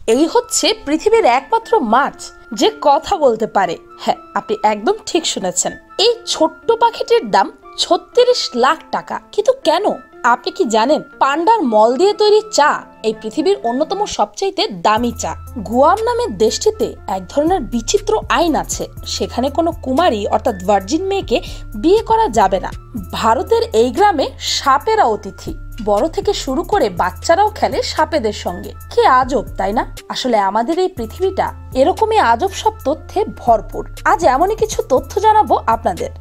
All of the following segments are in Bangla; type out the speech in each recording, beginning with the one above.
এই হচ্ছে পৃথিবীর একমাত্র মাছ যে কথা বলতে পারে। হ্যাঁ, আপনি একদম ঠিক শুনেছেন। এই ছোট্ট পাখিটির দাম ৩৬ লাখ টাকা। কিন্তু কেন? আপনি কি জানেন পান্ডার মল দিয়ে তৈরি চা এই পৃথিবীর অন্যতম সবচাইতে দামি চা। গুয়াম নামের দেশটিতে এক ধরনের বিচিত্র আইন আছে, সেখানে কোনো কুমারী অর্থাৎ ভার্জিন মেয়েকে বিয়ে করা যাবে না। ভারতের এই গ্রামে সাপেরা অতিথি, বড় থেকে শুরু করে বাচ্চারাও খেলে সাপেদের সঙ্গে। কি আজব, তাই না? আসলে আমাদের এই পৃথিবীটা এরকমই আজব সব তথ্যে ভরপুর। আজ এমনই কিছু তথ্য জানাবো আপনাদের।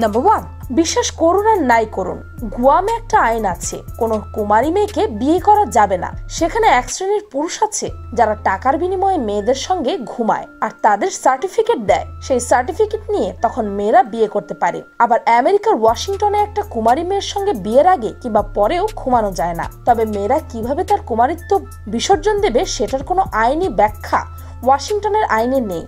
নাম্বার 1, বিশ্বাস করুন আর নাই করুন, গুয়ামে একটা আইন আছে, কোনো কুমারী মেয়েকে বিয়ে করা যাবে না। সেখানে এক শ্রেণীর পুরুষ আছে যারা টাকার বিনিময়ে মেয়েদের সঙ্গে ঘুমায় আর তাদের সার্টিফিকেট দেয়। সেই সার্টিফিকেট নিয়ে তখন মেয়েরা বিয়ে করতে পারে। আবার আমেরিকার ওয়াশিংটনে একটা কুমারী মেয়ের সঙ্গে বিয়ের আগে কিংবা পরেও ঘুমানো যায় না। তবে মেয়েরা কিভাবে তার কুমারিত্ব বিসর্জন দেবে সেটার কোনো আইনি ব্যাখ্যা ওয়াশিংটনের আইনে নেই।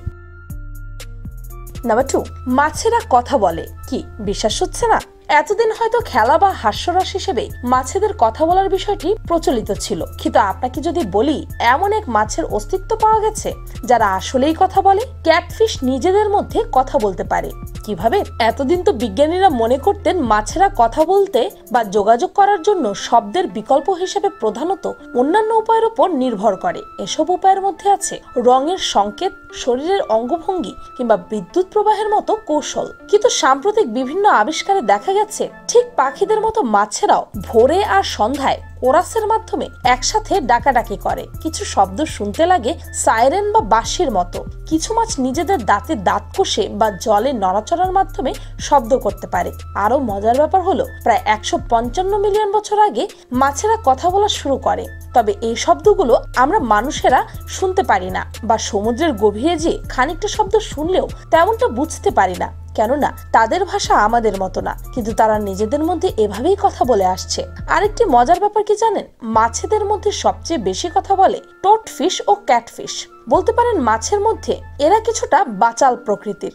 নাম্বার 2, মাছেরা কথা বলে। কি বিশ্বাস হচ্ছে না? এতদিন হয়তো খেলা বা হাস্যরস হিসেবে মাছেদের কথা বলার বিষয়টি প্রচলিত ছিল, কিন্তু আপনাকে যদি বলি এমন এক মাছের অস্তিত্ব পাওয়া গেছে যারা আসলেই কথা বলে। ক্যাটফিশ নিজেদের মধ্যে কথা বলতে পারে। কিভাবে? এতদিন তো বিজ্ঞানীরা মনে করতেন মাছেরা কথা বলতে বা যোগাযোগ করার জন্য শব্দের বিকল্প হিসেবে প্রধানত অন্যান্য উপায়ের উপর নির্ভর করে। এসব উপায়ের মধ্যে আছে রঙের সংকেত, শরীরের অঙ্গভঙ্গি কিংবা বিদ্যুৎ প্রবাহের মতো কৌশল। কিন্তু সাম্প্রতিক বিভিন্ন আবিষ্কারে দেখা গেছে ঠিক পাখিদের মতো মাছেরাও ভোরে আর সন্ধ্যায় কোরাসের মাধ্যমে একসাথে ডাকাডাকি করে। কিছু শব্দ শুনতে লাগে সাইরেন বা বাঁশির মতো। কিছু মাছ নিজেদের দাঁতে দাঁত কষে বা জলে নড়াচড়ার মাধ্যমে শব্দ করতে পারে। আরো মজার ব্যাপার হলো প্রায় ১৫৫ মিলিয়ন বছর আগে মাছেরা কথা বলা শুরু করে। তবে এই শব্দগুলো আমরা মানুষেরা শুনতে পারি না বা সমুদ্রের গভীরে যেয়ে খানিকটা শব্দ শুনলেও তেমনটা বুঝতে পারি না, কেননা তাদের ভাষা আমাদের মতো না। কিন্তু তারা নিজেদের মধ্যে এভাবেই কথা বলে আসছে। আরেকটি মজার ব্যাপার কি জানেন? মাছেদের মধ্যে সবচেয়ে বেশি কথা বলে টোটফিশ ও ক্যাটফিশ। বলতে পারেন মাছের মধ্যে এরা কিছুটা বাচাল প্রকৃতির।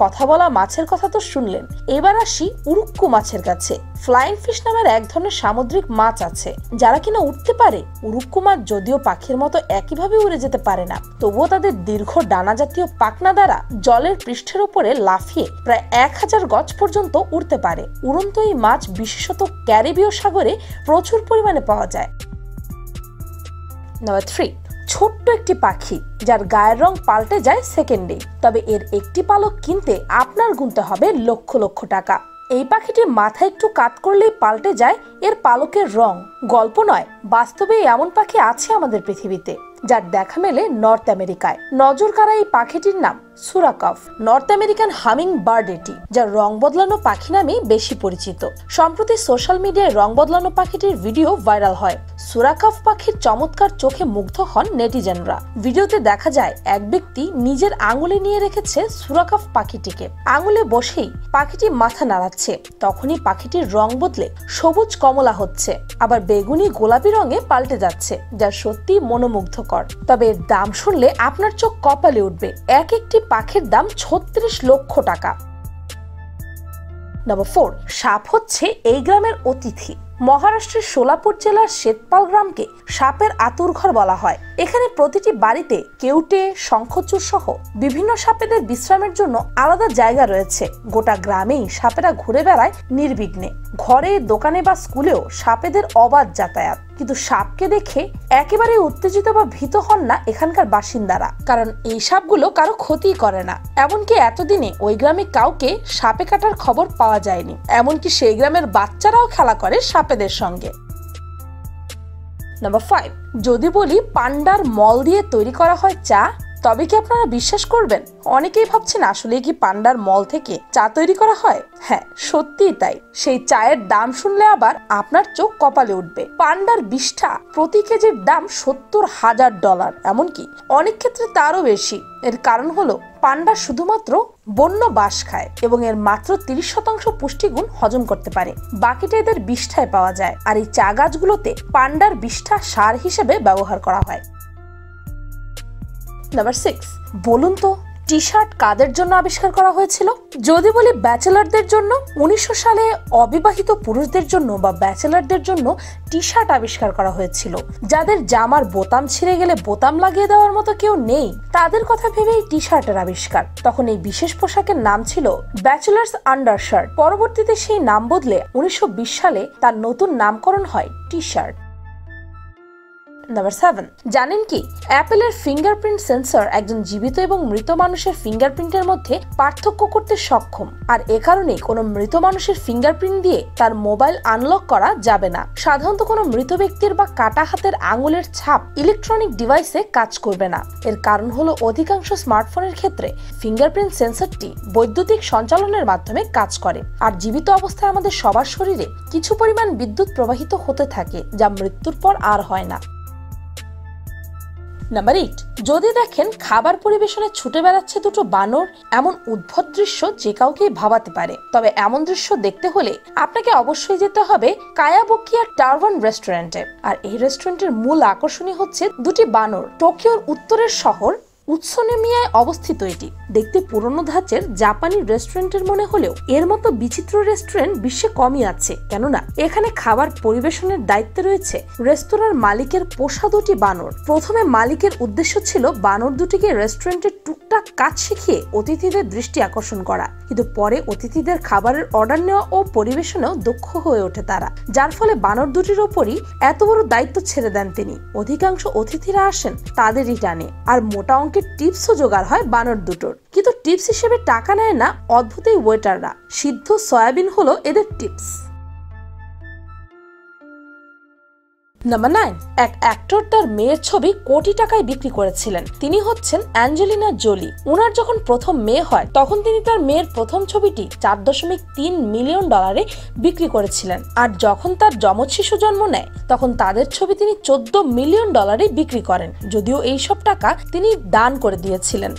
কথা বলা মাছের কথা তো শুনলেন, এবার আসি উড়ুক্কু মাছের কাছে। ফ্লাইং ফিশ নামের এক ধরনের সামুদ্রিক মাছ আছে যারা কিনা উঠতে পারে। উড়ুক্কু মাছ যদিও পাখির মতো একইভাবে উড়ে যেতে পারে না, তবুও তাদের দীর্ঘ ডানা জাতীয় পাখনা দ্বারা জলের পৃষ্ঠের উপরে লাফিয়ে প্রায় ১০০০ গজ পর্যন্ত উড়তে পারে। উড়ন্ত এই মাছ বিশেষত ক্যারিবীয় সাগরে প্রচুর পরিমাণে পাওয়া যায়। নাম্বার 3, ছোট্ট একটি পাখি যার গায়ের রং পাল্টে যায় সেকেন্ডে। তবে এর একটি পালক কিনতে আপনার গুনতে হবে লক্ষ লক্ষ টাকা। এই পাখিটি মাথা একটু কাত করলেই পাল্টে যায় এর পালকের রং। গল্প নয়, বাস্তবে এমন পাখি আছে আমাদের পৃথিবীতে, যার দেখা মেলে নর্থ আমেরিকায়। নজর কাড়া এই পাখিটির নাম সুরাকফ, নর্থ আমেরিকান হামিং বার্ড এটি, যার রং বদলানো পাখি নামে বেশি পরিচিত। সম্প্রতি সোশ্যাল মিডিয়ায় রং বদলানো পাখিটির ভিডিও ভাইরাল হয়। সুরাকফ পাখির চমৎকার চোখে মুগ্ধ হন নেটিজেনরা। ভিডিওতে দেখা যায় এক ব্যক্তি নিজের আঙুলে নিয়ে রেখেছে সুরাকফ পাখিটিকে। আঙুলে বসেই পাখিটি মাথা নাড়াচ্ছে, তখনই পাখিটির রং বদলে সবুজ কমলা হচ্ছে, আবার বেগুনি গোলাপি রঙে পাল্টে যাচ্ছে, যা সত্যি মনোমুগ্ধকর। তবে এর দাম শুনলে আপনার চোখ কপালে উঠবে। এক একটি পাখির দাম ৩৬ লক্ষ টাকা। নাম্বার 4, সাপ হচ্ছে এই গ্রামের অতিথি। মহারাষ্ট্রের সোলাপুর জেলার শ্বেতপাল গ্রামকে সাপের আতুরঘর বলা হয়। এখানে প্রতিটি বাড়িতে কেউটে, শঙ্খচূড় সহ বিভিন্ন সাপেদের বিশ্রামের জন্য আলাদা জায়গা রয়েছে। গোটা গ্রামেই সাপেরা ঘুরে বেড়ায় নির্বিঘ্নে। ঘরে, দোকানে বা স্কুলেও সাপেদের অবাধ যাতায়াত। কিন্তু সাপকে দেখে একেবারে উত্তেজিত বা ভীত হন না এখানকার বাসিন্দারা, কারণ এই সাপগুলো কারো ক্ষতি করে না। এমনকি এতদিনে ওই গ্রামে কাউকে সাপে কাটার খবর পাওয়া যায়নি। এমনকি সেই গ্রামের বাচ্চারাও খেলা করে সাপেদের সঙ্গে। নাম্বার 5, যদি বলি পান্ডার মল দিয়ে তৈরি করা হয় চা, তবে কি আপনারা বিশ্বাস করবেন? অনেকেই ভাবছেন আসলে কি পান্ডার মল থেকে চা তৈরি করা হয়। হ্যাঁ, সত্যিই তাই। সেই চায়ের দাম শুনলে আবার আপনার চোখ কপালে উঠবে। পান্ডার বিষ্ঠা প্রতি কেজির দাম $৭০,০০০, এমনকি অনেক ক্ষেত্রে তারও বেশি। এর কারণ হলো পান্ডা শুধুমাত্র বন্য বাঁশ খায় এবং এর মাত্র ৩০% পুষ্টিগুণ হজম করতে পারে। বাকিটা এদের বিষ্ঠায় পাওয়া যায়। আর এই চা গাছগুলোতে পান্ডার বিষ্ঠা সার হিসেবে ব্যবহার করা হয়। নাম্বার 6, বলুন তো টি শার্ট কাদের জন্য আবিষ্কার করা হয়েছিল? যদি বলি ব্যাচেলারদের জন্য, 1900 সালে অবিবাহিত পুরুষদের জন্য বা ব্যাচেলারদের জন্য টি শার্ট আবিষ্কার করা হয়েছিল। যাদের জামার বোতাম ছিঁড়ে গেলে বোতাম লাগিয়ে দেওয়ার মতো কেউ নেই, তাদের কথা ভেবেই টি শার্টের আবিষ্কার। তখন এই বিশেষ পোশাকের নাম ছিল ব্যাচেলার্স আন্ডারশার্ট। পরবর্তীতে সেই নাম বদলে 1920 সালে তার নতুন নামকরণ হয় টি শার্ট। নাম্বার 7, জানেন কি অ্যাপেলের ফিঙ্গারপ্রিন্ট সেন্সর একজন জীবিত এবং মৃত মানুষের ফিঙ্গারপ্রিন্টের মধ্যে পার্থক্য করতে সক্ষম। আর এ কারণে কোনো মৃত মানুষের ফিঙ্গারপ্রিন্ট দিয়ে তার মোবাইল আনলক করা যাবে না। সাধারণত কোনো মৃত ব্যক্তির বা কাটা হাতের আঙুলের ছাপ ইলেকট্রনিক ডিভাইসে কাজ করবে না। এর কারণ হলো অধিকাংশ স্মার্টফোনের ক্ষেত্রে ফিঙ্গারপ্রিন্ট সেন্সরটি বৈদ্যুতিক সঞ্চালনের মাধ্যমে কাজ করে। আর জীবিত অবস্থায় আমাদের সবার শরীরে কিছু পরিমাণ বিদ্যুৎ প্রবাহিত হতে থাকে, যা মৃত্যুর পর আর হয় না। নাম্বার 8, যদি দেখেন খাবার পরিবেশনে ছুটে বেড়াচ্ছে দুটো বানর, এমন উদ্ভট দৃশ্য যে কাউকে ভাবাতে পারে। তবে এমন দৃশ্য দেখতে হলে আপনাকে অবশ্যই যেতে হবে কায়াবুকিয়া টারওয়ান রেস্টুরেন্টে। আর এই রেস্টুরেন্টের মূল আকর্ষণই হচ্ছে দুটি বানর। টোকিওর উত্তরের শহর উৎসুনিমিয়ায় অবস্থিত এটি। দেখতে পুরনো ধাঁচের জাপানি রেস্টুরেন্টের মনে হলেও এর মতো বিচিত্র রেস্টুরেন্ট বিশ্বে কমই আছে, কেননা এখানে খাবার পরিবেশনের দায়িত্বে রয়েছে রেস্তোরাঁর মালিকের পোষা দুটি বানর। প্রথমে মালিকের উদ্দেশ্য ছিল বানর দুটিকে রেস্টুরেন্টের টুকটাক কাজ শিখিয়ে অতিথিদের দৃষ্টি আকর্ষণ করা, কিন্তু পরে অতিথিদের খাবারের অর্ডার নেওয়া ও পরিবেশনেও দক্ষ হয়ে ওঠে তারা, যার ফলে বানর দুটির ওপরই এত বড় দায়িত্ব ছেড়ে দেন তিনি। অধিকাংশ অতিথিরা আসেন তাদেরই টানে, আর মোটা অঙ্কের টিপসও জোগাড় হয় বানর দুটোর। কিন্তু টিপস হিসেবে টাকা নেয় না অদ্ভুত এই ওয়েটাররা। সিদ্ধ সয়াবিন হলো এদের টিপস। নাম্বার 9, এক অ্যাক্টর তার মেয়ের ছবি কোটি টাকায় বিক্রি করেছিলেন। তিনি হচ্ছেন অ্যাঞ্জেলিনা জোলি। ওনার যখন প্রথম মেয়ে হয় তখন তিনি তার মেয়ের প্রথম ছবিটি $4.3 মিলিয়ন বিক্রি করেছিলেন। আর যখন তার যমজ শিশু জন্ম নেয় তখন তাদের ছবি তিনি $14 মিলিয়ন বিক্রি করেন, যদিও এইসব টাকা তিনি দান করে দিয়েছিলেন।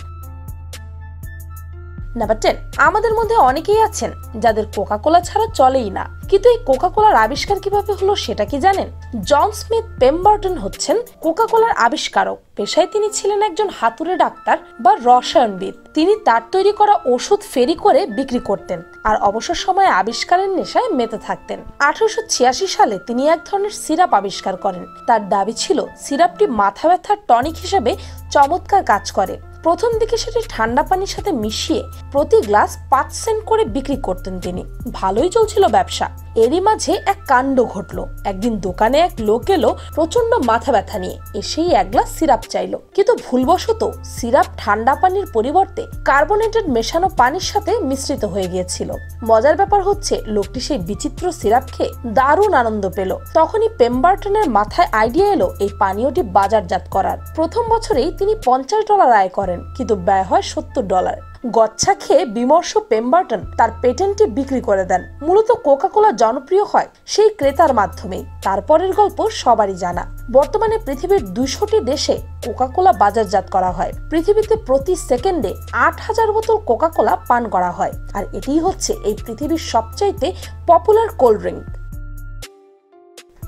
নাম্বার 10, আমাদের মধ্যে অনেকেই আছেন যাদের কোকা কোলা ছাড়া চলেই না। কিন্তু এই কোকা কোলার আবিষ্কার কিভাবে হলো সেটা কি জানেন? জন স্মিথ পেমবার্টন হচ্ছেন কোকা কোলার আবিষ্কারক। পেশায় তিনি ছিলেন একজন হাতুড়ে ডাক্তার বা রসায়নবিদ। তিনি তার তৈরি করা ওষুধ ফেরি করে বিক্রি করতেন আর অবসর সময়ে আবিষ্কারের নেশায় মেতে থাকতেন। 1886 সালে তিনি এক ধরনের সিরাপ আবিষ্কার করেন। তার দাবি ছিল সিরাপটি মাথা ব্যথার টনিক হিসেবে চমৎকার কাজ করে। প্রথম দিকে সেটি ঠান্ডা পানির সাথে মিশিয়ে প্রতি গ্লাস 5 সেন্ট করে বিক্রি করতেন তিনি। ভালোই চলছিল ব্যবসা। এরই মাঝে এক কাণ্ড ঘটলো। একদিন দোকানে এক লোক এলো প্রচন্ড মাথা ব্যথা নিয়ে, এসেই এক গ্লাস সিরাপ চাইলো। কিন্তু ভুলবশত সিরাপ ঠান্ডা পানির পরিবর্তে কার্বনেটেড মেশানো পানির সাথে মিশ্রিত হয়ে গিয়েছিল। মজার ব্যাপার হচ্ছে লোকটি সেই বিচিত্র সিরাপ খেয়ে দারুণ আনন্দ পেল। তখনই পেমবার্টনের মাথায় আইডিয়া এলো এই পানীয়টি বাজারজাত করার। প্রথম বছরেই তিনি $50 আয় করেন, কিন্তু ব্যয় হয় $70। গচ্ছা খেয়ে বিমর্ষ পেমবার্টন তার পেটেন্টটি বিক্রি করে দেন। মূলত কোকা কোলা জনপ্রিয় হয় সেই ক্রেতার মাধ্যমেই। তারপরের গল্প সবারই জানা। বর্তমানে পৃথিবীর 200টি দেশে কোকা কোলা বাজারজাত করা হয়। পৃথিবীতে প্রতি সেকেন্ডে 8000 বোতল কোকা কোলা পান করা হয়। আর এটিই হচ্ছে এই পৃথিবীর সবচাইতে পপুলার কোল্ড ড্রিঙ্ক।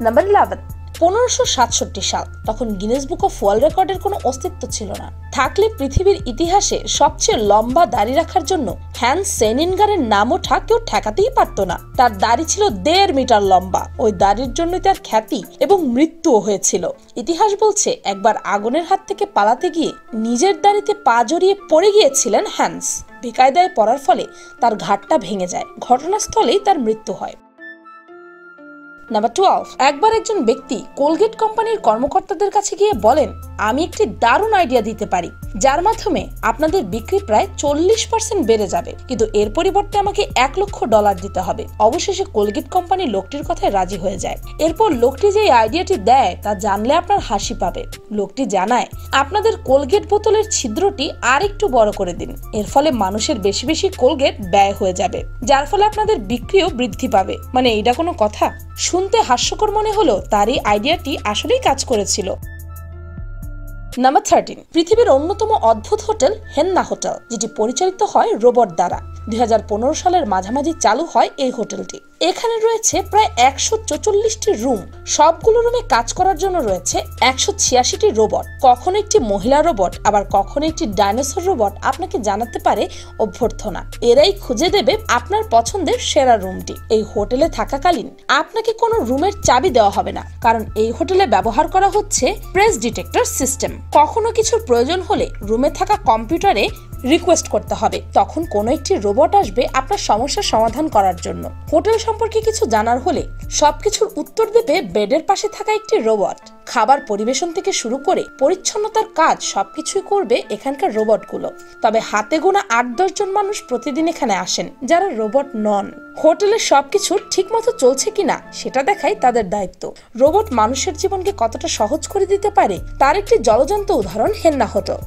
নাম্বার 11, 1567 সাল। তখন গিনেস বুক অফ ওয়ার্ল্ড রেকর্ডের কোনো অস্তিত্ব ছিল না। থাকলে পৃথিবীর ইতিহাসে সবচেয়ে লম্বা দাড়ি রাখার জন্য হ্যান্স সেনিনগারের নাম ওঠা কেউ ঠেকাতেই পারত না। তার দাড়ি ছিল 1.5 মিটার লম্বা। ওই দাড়ির জন্যই তার খ্যাতি এবং মৃত্যুও হয়েছিল। ইতিহাস বলছে একবার আগুনের হাত থেকে পালাতে গিয়ে নিজের দাড়িতে পা জড়িয়ে পড়ে গিয়েছিলেন হ্যান্স। বেকায়দায় পড়ার ফলে তার ঘাড়টা ভেঙে যায়। ঘটনাস্থলেই তার মৃত্যু হয়। নাম্বার 12, একবার একজন ব্যক্তি কোলগেট কোম্পানির কর্মকর্তাদের কাছে গিয়ে বলেন, আমি একটি দারুণ আইডিয়া দিতে পারি যার মাধ্যমে আপনাদের বিক্রি প্রায় 40% বেড়ে যাবে, কিন্তু এর পরিবর্তে আমাকে $1 লক্ষ দিতে হবে। অবশেষে কোলগেট কোম্পানি লোকটির কথায় রাজি হয়ে যায়। এরপর লোকটি যে আইডিয়াটি দেয় তা জানলে আপনার হাসি পাবে। লোকটি জানায়, আপনাদের কোলগেট বোতলের ছিদ্রটি আর একটু বড় করে দিন। এর ফলে মানুষের বেশি বেশি কোলগেট ব্যয় হয়ে যাবে, যার ফলে আপনাদের বিক্রিও বৃদ্ধি পাবে। মানে এটা কোনো কথা? শুনতে হাস্যকর মনে হলো, তার এই আইডিয়াটি আসলেই কাজ করেছিল। নাম্বার 13, পৃথিবীর অন্যতম অদ্ভুত হোটেল হেন্না হোটেল, যেটি পরিচালিত হয় রোবট দ্বারা। 2015 সালের মাঝামাঝি চালু হয় এই হোটেলটি। এখানে রয়েছে প্রায় 144টি রুম। সবগুলো রুমে কাজ করার জন্য রয়েছে 186টি রোবট। কখনো একটি মহিলা রোবট, আবার কখনো একটি ডাইনোসর রোবট আপনাকে জানাতে পারে অভ্যর্থনা। এরাই খুঁজে দেবে আপনার পছন্দের সেরা রুমটি। এই হোটেলে থাকাকালীন আপনাকে কোনো রুমের চাবি দেওয়া হবে না, কারণ এই হোটেলে ব্যবহার করা হচ্ছে প্রেস ডিটেক্টর সিস্টেম। কখনো কিছুর প্রয়োজন হলে রুমে থাকা কম্পিউটারে রিকোয়েস্ট করতে হবে, তখন কোনো একটি রোবট আসবে আপনার সমস্যার সমাধান করার জন্য। হোটেল সম্পর্কে কিছু জানার হলে সবকিছুর উত্তর দেবে বেডের পাশে থাকা একটি রোবট। খাবার পরিবেশন থেকে শুরু করে পরিচ্ছন্নতার কাজ সবকিছুই করবে এখানকার রোবটগুলো। তবে হাতে গোনা 8-10 জন মানুষ প্রতিদিন এখানে আসেন যারা রোবট নন। হোটেলের সবকিছু ঠিক মতো চলছে কিনা সেটা দেখাই তাদের দায়িত্ব। রোবট মানুষের জীবনকে কতটা সহজ করে দিতে পারে তার একটি জলজ্যান্ত উদাহরণ হেন্না হোটেল।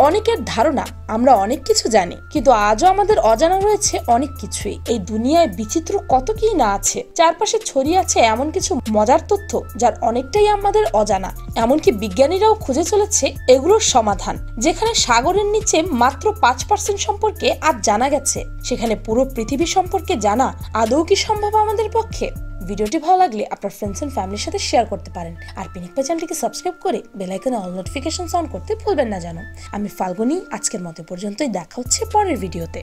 অনেকের ধারণা আমরা অনেক কিছু জানি, কিন্তু আজও আমাদের অজানা রয়েছে অনেক কিছুই। এই দুনিয়ায় বিচিত্র কত কি না আছে। চারপাশে ছড়িয়ে আছে এমন কিছু মজার তথ্য যার অনেকটাই আমাদের অজানা। এমনকি বিজ্ঞানীরাও খুঁজে চলেছে এগুলোর সমাধান। যেখানে সাগরের নিচে মাত্র 5% সম্পর্কে আজ জানা গেছে, সেখানে পুরো পৃথিবী সম্পর্কে জানা আদৌ কি সম্ভব আমাদের পক্ষে? ভিডিওটি ভালো লাগলে আপনার ফ্রেন্ডস এন্ড ফ্যামিলির সাথে শেয়ার করতে পারেন। আর পিনিক পাই চ্যানেলটিকে সাবস্ক্রাইব করে বেল আইকনে অল নোটিফিকেশন অন করতে ভুলবেন না যেন। আমি ফাল্গুনী, আজকের মতো পর্যন্তই। দেখা হচ্ছে পরের ভিডিওতে।